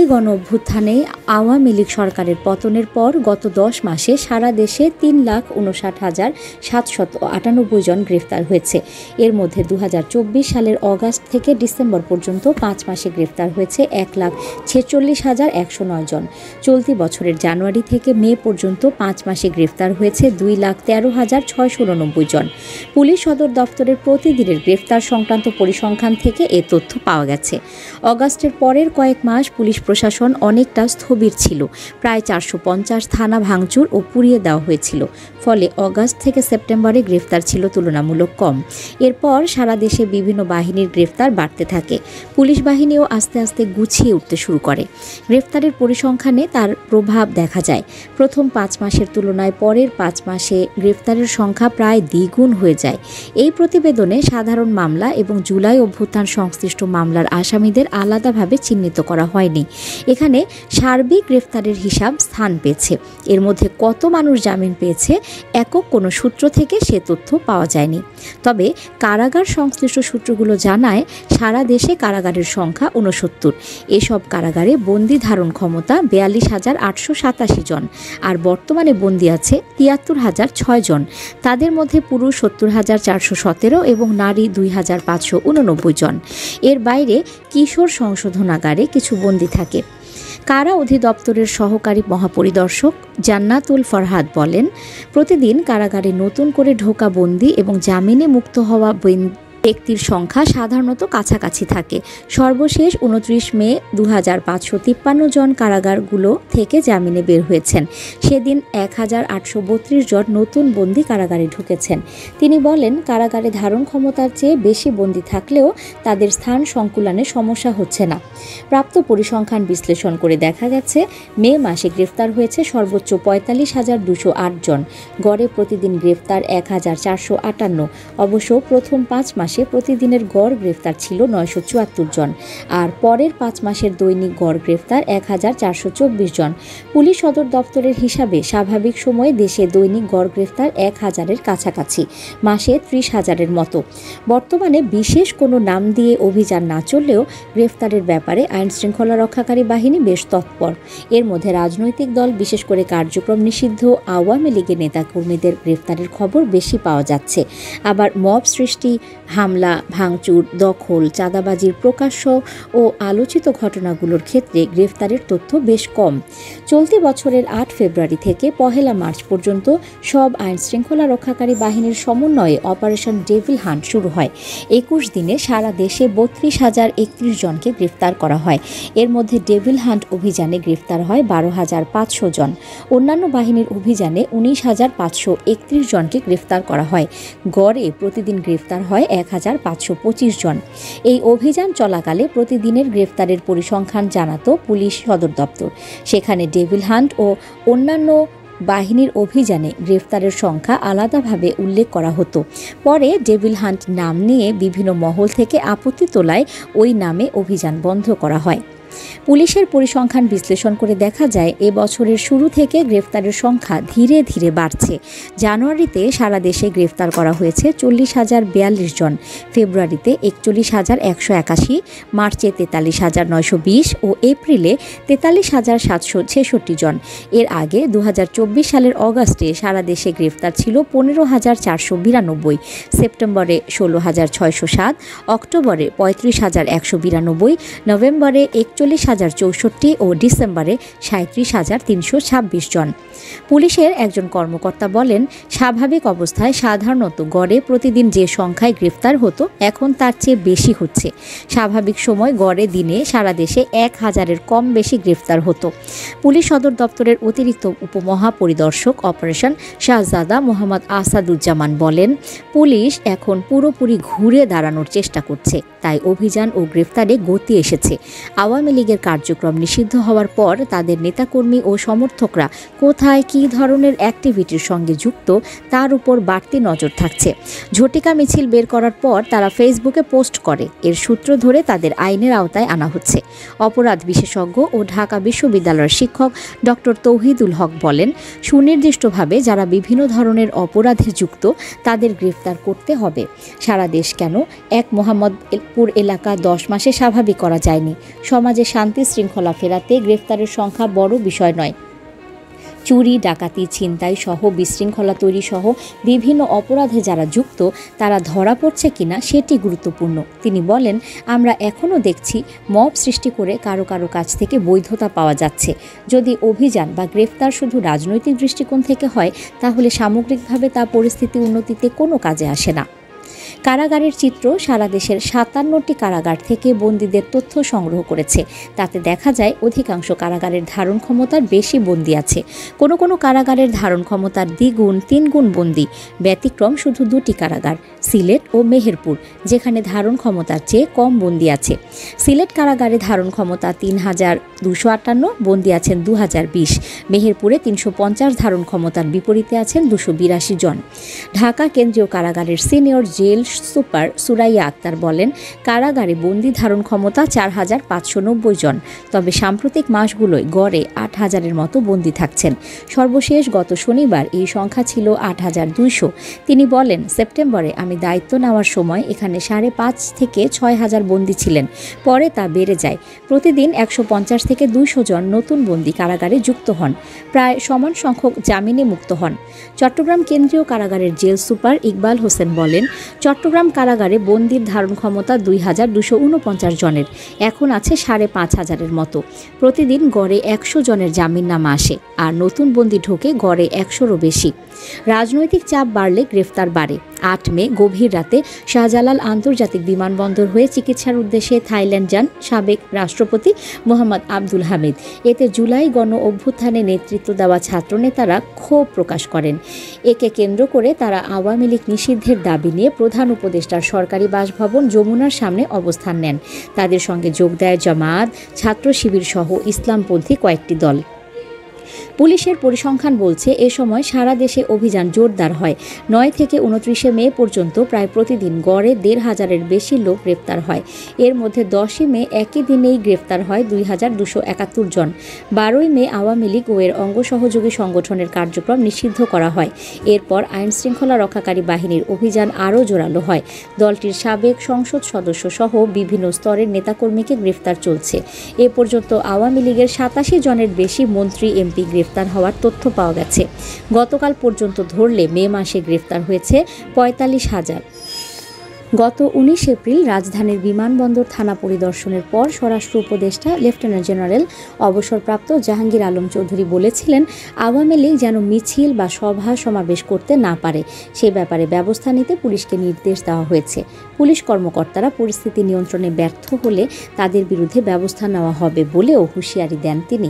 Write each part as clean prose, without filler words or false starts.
গণ অভ্যুত্থানে আওয়ামী লীগ সরকারের পতনের পর গত 10 মাসে সারা দেশে 3,59,798 জন গ্রেফতার হয়েছে। এর মধ্যে 2024 সালের অগাস্ট থেকে ডিসেম্বর পর্যন্ত 5 মাসে গ্রেফতার হয়েছে 1,46,109 জন। চলতি বছরের জানুয়ারি থেকে মে পর্যন্ত 5 মাসে গ্রেফতার হয়েছে 2,13,689 জন। পুলিশ সদর দপ্তরের প্রতিদিনের গ্রেফতার সংক্রান্ত পরিসংখ্যান থেকে এ তথ্য পাওয়া গেছে। অগাস্টের পরের কয়েক মাস পুলিশ প্রশাসন অনেকটা স্থবির ছিল। প্রায় 450 থানা ভাঙচুর ও পুড়িয়ে দেওয়া হয়েছিল। ফলে অগাস্ট থেকে সেপ্টেম্বরে গ্রেফতার ছিল তুলনামূলক কম। এরপর সারা দেশে বিভিন্ন বাহিনীর গ্রেফতার বাড়তে থাকে। পুলিশ বাহিনীও আস্তে আস্তে গুছিয়ে উঠতে শুরু করে। গ্রেফতারের পরিসংখ্যানে তার প্রভাব দেখা যায়। প্রথম 5 মাসের তুলনায় পরের 5 মাসে গ্রেফতারের সংখ্যা প্রায় দ্বিগুণ হয়ে যায়। এই প্রতিবেদনে সাধারণ মামলা এবং জুলাই অভ্যুত্থান সংশ্লিষ্ট মামলার আসামিদের আলাদাভাবে চিহ্নিত করা হয়নি। এখানে সার্বিক গ্রেফতারের হিসাব স্থান পেয়েছে। এর মধ্যে কত মানুষ জামিন পেয়েছে একক কোনো সূত্র থেকে সে তথ্য পাওয়া যায়নি। তবে কারাগার সংশ্লিষ্ট সূত্রগুলো জানায় সারা দেশে কারাগারের সংখ্যা 69। এসব কারাগারে বন্দি ধারণ ক্ষমতা 42,887 জন, আর বর্তমানে বন্দি আছে 73,006 জন। তাদের মধ্যে পুরুষ 70,417 এবং নারী 2,589 জন। এর বাইরে কিশোর সংশোধনাগারে কিছু বন্দি থাকে। কারা অধিদপ্তরের সহকারী মহাপরিদর্শক জান্নাতুল ফরহাদ বলেন, প্রতিদিন কারাগারে নতুন করে ঢোকা বন্দি এবং জামিনে মুক্ত হওয়া ব্যক্তির সংখ্যা সাধারণত কাছাকাছি থাকে। সর্বশেষ 29 মে 2,553 জন কারাগারগুলো থেকে জামিনে বের হয়েছেন। সেদিন 1,832 জন নতুন বন্দি কারাগারে ঢুকেছেন। তিনি বলেন, কারাগারে ধারণ ক্ষমতার চেয়ে বেশি বন্দি থাকলেও তাদের স্থান সংকুলানে সমস্যা হচ্ছে না। প্রাপ্ত পরিসংখ্যান বিশ্লেষণ করে দেখা গেছে, মে মাসে গ্রেফতার হয়েছে সর্বোচ্চ 45,208 জন। গড়ে প্রতিদিন গ্রেফতার 1,458। অবশ্য প্রথম 5 মাসে প্রতিদিনের গড় গ্রেফতার ছিল 974 জন, আর পরের 5 মাসের দৈনিক গড় গ্রেফতার 1,424 জন। পুলিশ সদর দপ্তরের হিসাবে স্বাভাবিক সময়ে দেশে দৈনিক গড় গ্রেফতার 1,000-এর কাছাকাছি, মাসে 30,000-এর মতো। বর্তমানে বিশেষ কোনো নাম দিয়ে অভিযান না চললেও গ্রেফতারের ব্যাপারে আইন শৃঙ্খলা রক্ষাকারী বাহিনী বেশ তৎপর। এর মধ্যে রাজনৈতিক দল, বিশেষ করে কার্যক্রম নিষিদ্ধ আওয়ামী লীগের নেতাকর্মীদের গ্রেফতারের খবর বেশি পাওয়া যাচ্ছে। আবার মব সৃষ্টি, হামলা, ভাঙচুর, দখল, চাঁদাবাজির প্রকাশ্য ও আলোচিত ঘটনাগুলোর ক্ষেত্রে গ্রেফতারের তথ্য বেশ কম। চলতি বছরের 8 ফেব্রুয়ারি থেকে 1 মার্চ পর্যন্ত সব আইন শৃঙ্খলা রক্ষাকারী বাহিনীর সমন্বয়ে অপারেশন ডেভিল হান্ট শুরু হয়। 21 দিনে সারা দেশে 32,031 জনকে গ্রেফতার করা হয়। এর মধ্যে ডেভিল হান্ট অভিযানে গ্রেফতার হয় 12,500 জন। অন্যান্য বাহিনীর অভিযানে 19,531 জনকে গ্রেফতার করা হয়। গড়ে প্রতিদিন গ্রেফতার হয় 1,525 জন। এই অভিযান চলাকালে প্রতিদিনের গ্রেফতারের পরিসংখ্যান জানাতো পুলিশ সদর দপ্তর। সেখানে ডেভিল হান্ট ও অন্যান্য বাহিনীর অভিযানে গ্রেফতারের সংখ্যা আলাদাভাবে উল্লেখ করা হতো। পরে ডেভিল হান্ট নাম নিয়ে বিভিন্ন মহল থেকে আপত্তি তোলায় ওই নামে অভিযান বন্ধ করা হয়। পুলিশের পরিসংখ্যান বিশ্লেষণ করে দেখা যায়, এ বছরের শুরু থেকে গ্রেফতারের সংখ্যা ধীরে ধীরে বাড়ছে। জানুয়ারিতে সারা দেশে গ্রেফতার করা হয়েছে 40,042 জন, ফেব্রুয়ারিতে 41,181, মার্চে 43,920 ও এপ্রিলে 43,766 জন। এর আগে 2024 সালের অগাস্টে সারা দেশে গ্রেফতার ছিল 15,492, সেপ্টেম্বরে 16,607, অক্টোবরে 35,192, নভেম্বরে 41,064 ও ডিসেম্বরে 37,326 জন। পুলিশের একজন কর্মকর্তা বলেন, স্বাভাবিক অবস্থায় সাধারণত গড়ে প্রতিদিন যে সংখ্যায় গ্রেফতার হতো এখন তার চেয়ে বেশি হচ্ছে। স্বাভাবিক সময় গড়ে দিনে সারা দেশে 1,000-এর কম বেশি গ্রেফতার হতো। পুলিশ সদর দপ্তরের অতিরিক্ত উপমহাপরিদর্শক অপারেশন শাহজাদা মোহাম্মদ আসাদুজ্জামান বলেন, পুলিশ এখন পুরোপুরি ঘুরে দাঁড়ানোর চেষ্টা করছে, তাই অভিযান ও গ্রেফতারে গতি এসেছে। আওয়ামী লীগের কার্যক্রম নিষিদ্ধ হওয়ার পর তাদের নেতাকর্মী ও সমর্থকরা কোথায় কী ধরনের অ্যাক্টিভিটির সঙ্গে যুক্ত তার উপর বাড়তি নজর থাকছে। ঝটিকা মিছিল বের করার পর তারা ফেসবুকে পোস্ট করে, এর সূত্র ধরে তাদের আইনের আওতায় আনা হচ্ছে। অপরাধ বিশেষজ্ঞ ও ঢাকা বিশ্ববিদ্যালয়ের শিক্ষক ডক্টর তৌহিদুল হক বলেন, সুনির্দিষ্টভাবে যারা বিভিন্ন ধরনের অপরাধে যুক্ত তাদের গ্রেফতার করতে হবে। সারা দেশ কেন এক মোহাম্মদপুর এলাকা 10 মাসে স্বাভাবিক করা যায়নি? সমাজে সমাজে শান্তি শৃঙ্খলা ফেরাতে গ্রেফতারের সংখ্যা বড় বিষয় নয়। চুরি, ডাকাতি, ছিনতাই সহ বিশৃঙ্খলা তৈরি সহ বিভিন্ন অপরাধে যারা যুক্ত তারা ধরা পড়ছে কিনা সেটি গুরুত্বপূর্ণ। তিনি বলেন, আমরা এখনও দেখছি মব সৃষ্টি করে কারো কারো কাছ থেকে বৈধতা পাওয়া যাচ্ছে। যদি অভিযান বা গ্রেফতার শুধু রাজনৈতিক দৃষ্টিকোণ থেকে হয় তাহলে সামগ্রিকভাবে তা পরিস্থিতি উন্নতিতে কোনো কাজে আসে না। কারাগারের চিত্র সারা দেশের ৫৭টি কারাগার থেকে বন্দীদের তথ্য সংগ্রহ করেছে। তাতে দেখা যায় অধিকাংশ কারাগারের ধারণ ক্ষমতার বেশি বন্দী আছে। কোনো কোনো কারাগারের ধারণ ক্ষমতার দ্বিগুণ, ৩ গুণ বন্দী। ব্যতিক্রম শুধু ২টি কারাগার, সিলেট ও মেহেরপুর, যেখানে ধারণ ক্ষমতার চেয়ে কম বন্দী আছে। সিলেট কারাগারে ধারণ ক্ষমতা ৩,২৫৮, বন্দী আছেন ২,০২০। মেহেরপুরে ৩৫০ ধারণ ক্ষমতার বিপরীতে আছেন ২৮২ জন। ঢাকা কেন্দ্রীয় কারাগারের senior jail super Suraiya Akter বলেন, কারাগারে বন্দি ধারণ ক্ষমতা ৪,৫৯০ জন, তবে সাম্প্রতিক মাসগুলোয় গড়ে ৮,০০০-এর মতো বন্দি থাকছেন। সর্বশেষ গত শনিবার এই সংখ্যা ছিল ৮,২০০। তিনি বলেন, সেপ্টেম্বরে আমি দায়িত্ব নেওয়ার সময় এখানে ৫,৫০০ থেকে ৬,০০০ বন্দি ছিলেন। পরে তা বেড়ে যায়। প্রতিদিন ১৫০ থেকে ২০০ জন নতুন বন্দি কারাগারে যুক্ত হন। প্রায় সমান সংখ্যক জামিনে মুক্ত হন। চট্টগ্রাম কেন্দ্রীয় কারাগারের জেল সুপার ইকবাল হোসেন বলেন, চট্টগ্রাম কারাগারে বন্দির ধারণ ক্ষমতা ২,২৪৯ জনের, এখন আছে ৫,৫০০-এর মতো। প্রতিদিন গড়ে ১০০ জনের জামিননামা আসে, আর নতুন বন্দি ঢোকে গড়ে ১০০-রও বেশি। রাজনৈতিক চাপ বাড়লে গ্রেফতার বাড়ে। ৮ মে গভীর রাতে শাহজালাল আন্তর্জাতিক বিমানবন্দর হয়ে চিকিৎসার উদ্দেশ্যে থাইল্যান্ড যান সাবেক রাষ্ট্রপতি মোহাম্মদ আব্দুল হামিদ। এতে জুলাই গণ অভ্যুত্থানে নেতৃত্ব দেওয়া ছাত্রনেতারা ক্ষোভ প্রকাশ করেন। একে কেন্দ্র করে তারা আওয়ামী লীগ নিষিদ্ধের দাবি নিয়ে প্রধান উপদেষ্টার সরকারি বাসভবন যমুনার সামনে অবস্থান নেন। তাদের সঙ্গে যোগ দেয় জামায়াত, ছাত্র শিবির সহ ইসলামপন্থী কয়েকটি দল। পুলিশের পরিসংখ্যান বলছে, এ সময় সারা দেশে অভিযান জোরদার হয়। ৯ থেকে ২৯ মে পর্যন্ত প্রায় প্রতিদিন গড়ে ১,৫০০-এর বেশি লোক গ্রেপ্তার হয়। এর মধ্যে ১০ মে একই দিনেই গ্রেপ্তার হয় ২,২৭১ জন। ১২ মে আওয়ামী লীগ ও এর অঙ্গ সহযোগী সংগঠনের কার্যক্রম নিষিদ্ধ করা হয়। এরপর আইনশৃঙ্খলা রক্ষাকারী বাহিনীর অভিযান আরও জোরালো হয়। দলটির সাবেক সংসদ সদস্য সহ বিভিন্ন স্তরের নেতাকর্মীকে গ্রেফতার চলছে। এ পর্যন্ত আওয়ামী লীগের ৮৭ জনের বেশি মন্ত্রী, এমপি গ্রেফতার হওয়ার তথ্য পাওয়া গেছে। গতকাল পর্যন্ত ধরলে মে মাসে গ্রেফতার হয়েছে ৪৫,০০০। গত ১৯ এপ্রিল রাজধানীর বিমানবন্দর থানা পরিদর্শনের পর স্বরাষ্ট্র উপদেষ্টা লেফটেন্যান্ট জেনারেল অবসরপ্রাপ্ত জাহাঙ্গীর আলম চৌধুরী বলেছিলেন, আওয়ামী লীগ যেন মিছিল বা সভা সমাবেশ করতে না পারে, সে ব্যাপারে ব্যবস্থা নিতে পুলিশকে নির্দেশ দেওয়া হয়েছে। পুলিশ কর্মকর্তারা পরিস্থিতি নিয়ন্ত্রণে ব্যর্থ হলে তাদের বিরুদ্ধে ব্যবস্থা নেওয়া হবে বলেও হুঁশিয়ারি দেন তিনি।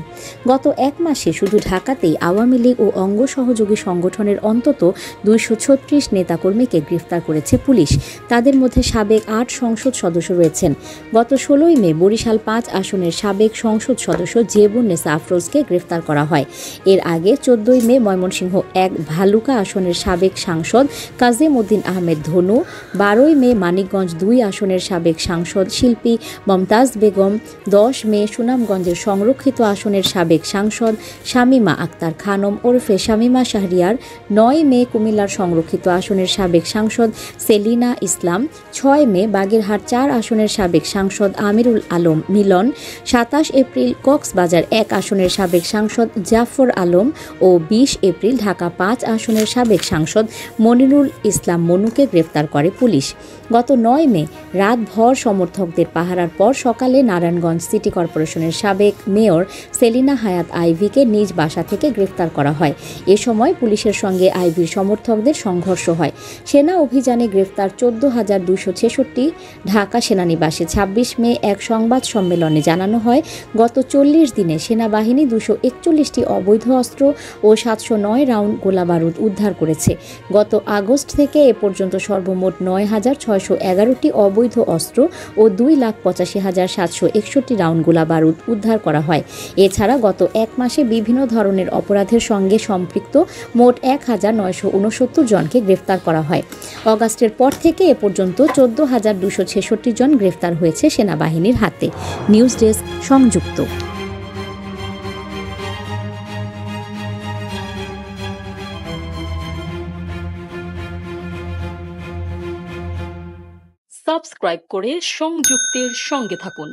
গত ১ মাসে শুধু ঢাকাতেই আওয়ামী লীগ ও অঙ্গ সহযোগী সংগঠনের অন্তত ২৩৬ নেতাকর্মীকে গ্রেফতার করেছে পুলিশ। তাদের মধ্যে সাবেক ৮ সংসদ সদস্য রয়েছেন। গত ১৬ মে বরিশাল ৫ আসনের সাবেক সংসদ সদস্য জেবুন্নেসা আফরোজকে গ্রেফতার করা হয়। এর আগে ১৪ মে ময়মনসিংহ ১ ভালুকা আসনের সাবেক সাংসদ কাজেম উদ্দিন আহমেদ ধনু, ১২ মে মানিকগঞ্জ ২ আসনের সাবেক সাংসদ শিল্পী মমতাজ বেগম, ১০ মে সুনামগঞ্জের সংরক্ষিত আসনের সাবেক সাংসদ শামীমা আক্তার খানম ওরফে শামীমা শাহরিয়ার, ৯ মে কুমিল্লার সংরক্ষিত আসনের সাবেক সাংসদ সেলিনা ইসলাম, ৬ মে বাগেরহাট ৪ আসনের সাবেক সাংসদ আমিরুল আলম মিলন, ২৭ এপ্রিল কক্সবাজার ১ আসনের সাবেক সাংসদ জাফর আলম ও ২০ এপ্রিল ঢাকা ৫ আসনের সাবেক সাংসদ মনিরুল ইসলাম মনুকে গ্রেফতার করে পুলিশ। গত ৯ মে রাতভর সমর্থকদের পাহারার পর সকালে নারায়ণগঞ্জ সিটি কর্পোরেশনের সাবেক মেয়র সেলিনা হায়াত আইভিকে নিজ বাসা থেকে গ্রেফতার করা হয়। এ সময় পুলিশের সঙ্গে আইভির সমর্থকদের সংঘর্ষ হয়। সেনা অভিযানে গ্রেফতার ১৪,২৬৬। ঢাকা সেনানিবাসে ২৬ মে এক সংবাদ সম্মেলনে জানানো হয়, গত ৪০ দিনে সেনাবাহিনী ২৪১টি অবৈধ অস্ত্র ও ৭০৯ রাউন্ড গোলাবারুদ উদ্ধার করেছে। গত আগস্ট থেকে এ পর্যন্ত সর্বমোট ৯,৬১১টি অবৈধ অস্ত্র ও ২,৮৫,৭৬১ রাউন্ড গোলাবারুদ উদ্ধার করা হয়। এছাড়া গত ১ মাসে বিভিন্ন ধরনের অপরাধের সঙ্গে সম্পৃক্ত মোট ১,৯৬৯ জনকে গ্রেফতার করা হয়। অগাস্টের পর থেকে এ পর্যন্ত ১৪,২৬৬ জন গ্রেফতার হয়েছে সেনাবাহিনীর হাতে। নিউজ ডেস্ক, সংযুক্ত। সাবস্ক্রাইব করে সংযুক্তের সঙ্গে থাকুন।